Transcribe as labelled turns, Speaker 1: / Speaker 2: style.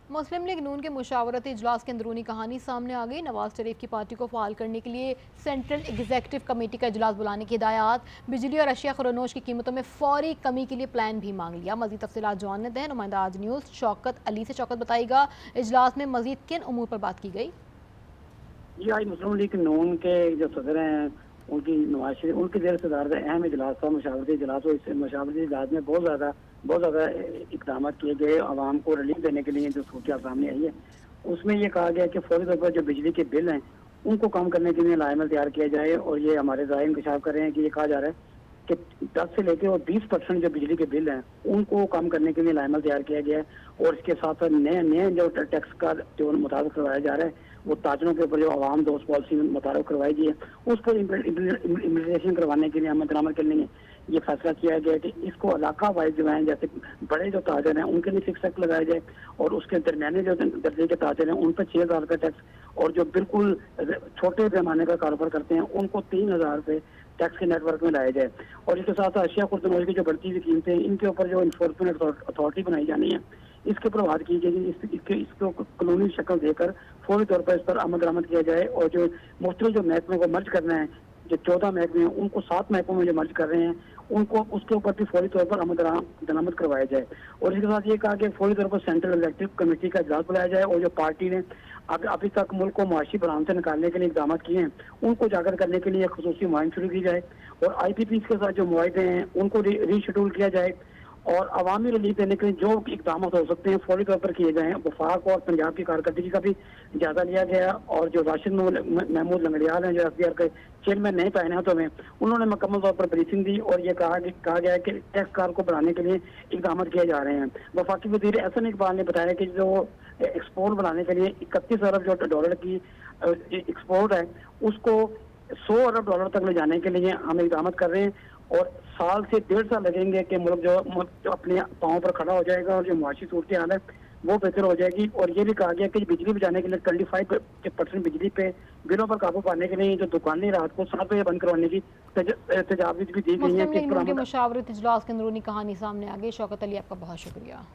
Speaker 1: मुस्लिम league नून के मुशावरती इजलास की अंदरूनी कहानी सामने आ गई। नवाज शरीफ की पार्टी को फाल करने के लिए सेंट्रल एग्जीक्यूटिव कमेटी का इजलास बुलाने की हिदायत, बिजली और अशिया खरोनोश की कीमतों में फौरी कमी के लिए प्लान भी मांग लिया। मजीद तफसीलात जानते हैं नुमाइंदा आज न्यूज़ शौकत अली से। शौकत बताएगा, इजलास में मजीद किन उमूर पर बात की गई?
Speaker 2: जी, आज मुस्लिम लीग नून के जो सदर हैं उनकी नवाज शरीफ उनके जेर सदारत अहम इजलास था, मशावरती इजलास। और इस मशावरती इजलास में बहुत ज़्यादा इकदाम किए गए आवाम को रिलीफ देने के लिए। जो सूरत सामने आई है उसमें ये कहा गया कि फौरी तौर पर जो बिजली के बिल हैं उनको कम करने के लिए लाइमल तैयार किया जाए। और ये हमारे ज़ाहिर इंकशाफ कर रहे हैं कि ये कहा जा रहा है कि 10 से लेकर और 20% जो बिजली के बिल हैं उनको कम करने के लिए लाइमल तैयार किया गया है। और इसके साथ साथ नए जो टैक्स का जो मुताबिक करवाया जा रहा है वो ताजरों के ऊपर जो आवाम दोस्त पॉलिसी मुताबिक करवाई गई है उस पर इम्प्लीमेंटेशन करवाने के लिए अमल दरामद करने में ये फैसला किया गया है कि इसको इलाका वाइज जो है, जैसे बड़े जो ताजर हैं उनके लिए फिक्स टैक्स लगाया जाए और उसके दरमियाने जो दर्जे के ताजर हैं उन पर 6,000 का टैक्स और जो बिल्कुल छोटे पैमाने का कारोबार करते हैं उनको 3,000 रुपये टैक्स के नेटवर्क में लाया जाए। और इसके साथ अशिया खुर्दनोश की जो बढ़ती हुई कीमतें हैं इनके ऊपर जो इन्फोर्समेंट अथॉरिटी बनाई जानी है इसके ऊपर बात की गई। इसको कानूनी शक्ल देकर फौरी तौर पर इस पर अमल दरामद किया जाए। और जो मुख्तलिफ जो महकमे को मर्ज करना है, जो 14 महकमे हैं उनको 7 महकमों में जो मर्ज कर रहे हैं उनको उसके ऊपर भी फौरी तौर पर अमल दरामद करवाया जाए। और इसके साथ ये कहा कि फौरी तौर पर सेंट्रल एग्जीक्यूटिव कमेटी का इजलास बुलाया जाए और जो पार्टी ने अभी तक मुल्क को मुआशी बहरान से निकालने के लिए इकदाम किए हैं उनको उजागर करने के लिए खसूसी मुहिम शुरू की जाए। और IPPs के साथ जो मुआहदे हैं उनको रीशेड्यूल किया जाए और अवामी रिलीफ देने के लिए जो इकदाम हो सकते हैं फौरी तौर पर किए जाएँ। वफाक और पंजाब की कारकर्दगी का भी जायजा लिया गया। और जो राशिद महमूद लंगड़ियाल हैं जो FDR के चेयरमैन नए तैनातों में, उन्होंने मुकम्मल तौर पर ब्रीफिंग दी और ये कहा गया है कि टैक्स कार को बढ़ाने के लिए इकदाम किए जा रहे हैं। वफाकी वज़ीर एहसन इकबाल ने बताया कि जो एक्सपोर्ट बढ़ाने के लिए 31 अरब जो डॉलर की एक्सपोर्ट है उसको 100 अरब डॉलर तक ले जाने के लिए हम इकदाम कर रहे हैं। और साल से 1.5 साल लगेंगे कि मुल्क जो अपने पाँव पर खड़ा हो जाएगा और जो मुआशी सूरत हाल है वो बेहतर हो जाएगी। और ये भी कहा गया कि बिजली बचाने के लिए 25% बिजली पे बिलों पर काबू पाने के लिए जो दुकानें रात को 7 बजे बंद करवाने की तजावीज़ भी दी गई है।
Speaker 1: मुस्लिम लीग नून के मुशावरती इजलास के अंदरूनी कहानी सामने आ गई। शौकत अली, आपका बहुत शुक्रिया।